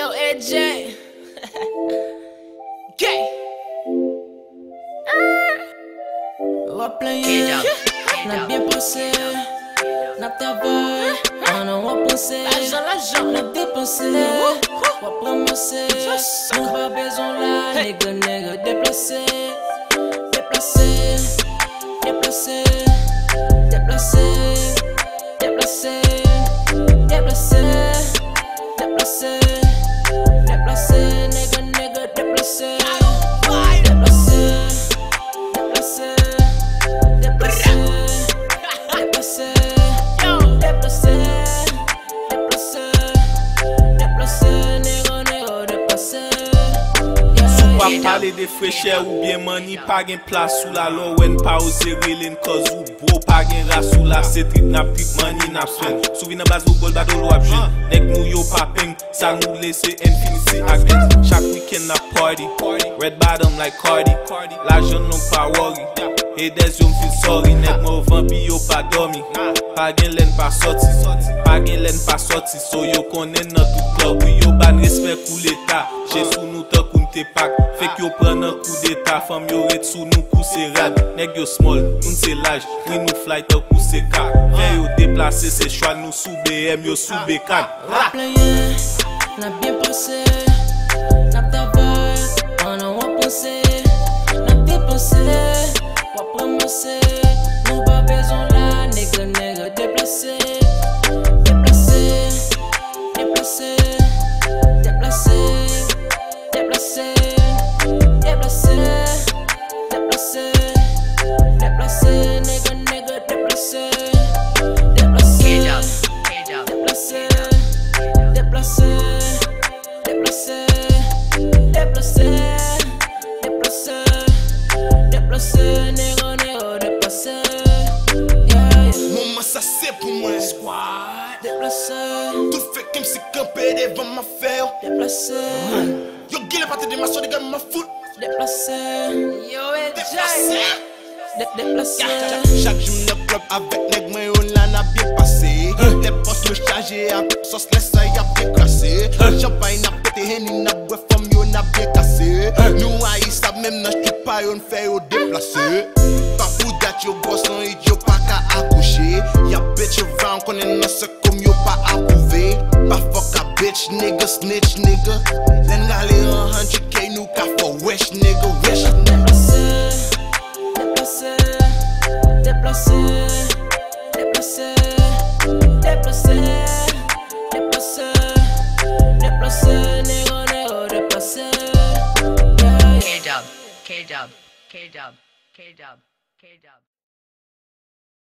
Yo, AJ. Gay. Va player, n'a bien pensé, n'a travaillé, on a pensé, l'argent, n'a dépensé, va promencer, on va besoin là, nègre, déplacé, déplacé, déplacé, déplacé, déplacé, déplacé, déplacé, déplacé, nègre, déplacé. Parler de fraîcheur ou bien money, pas gain place sous la loi, when pas oser relin cause ou bro, pas gain race sous la c'est trip n'a plus money n'a spend. Souvi nan base ou bol bado lo ap jeune. Nek nou yo pa ping, ça nous laisse infinity again. Chaque weekend na party, red bottom like Cardi. L'argent non pas worry, et des yo feel sorry. Nek mo vampi yo pas dormi, pas gain len pas sorti, pas gain len pas sorti. So yo konnen nan tout club, yo ban respect kou l'état. Jésus nous ta kounte pak. Fait que yo prend un coup d'état, femme yo ret sous nous pousser rad. Nèg yo small, nous c'est l'âge, oui nous fly ta pousser car. Fait yo déplacer c'est choix nous sous BM yo sous B4. Player, n'a bien pensé, n'a travaillé, on a pensé, n'a dépensé, va promencer, nous pas besoin là, nègre, déplacé, déplacé, déplacé, déplacé, déplacé. Déplacé, déplacé, déplacé, nègre, déplacé, déplacé, déplacé, déplacé, déplacé, déplacé, déplacé, déplacé, nègre, déplacé. Maman, ça c'est pour moi. Squad, déplacé, Tout fait comme si campé devant ma faire. déplacé, Yo, guille parti de ma soeur, des gars, ma foot. déplacé, yo, Déplacé. déplacé. Chaque jour, le club avec nèg, moi, on l'a bien passé. Les postes me chargé avec sauce, laisse ça, y'a bien classé. Champagne n'a pété, henny n'a bois, femme, yo n'a bien cassé. Nous, aïe, ça même, n'a j'te pas, yon fait, yo déplacé. Pas pour date, yo boss, non, yo pas qu'à accoucher. Y'a bitch, yo va, on connaît, n'a ce comme yo pas approuvé. Pas fuck a bitch, nigga, snitch, nigga. Then gale 100K, nous ka for wish, nigga, wish. Déplacé, déplacé, déplacé, déplacé, déplacé, déplacé, nègre, déplacé. K-Dub, K-Dub, K-Dub, K-Dub, K-Dub.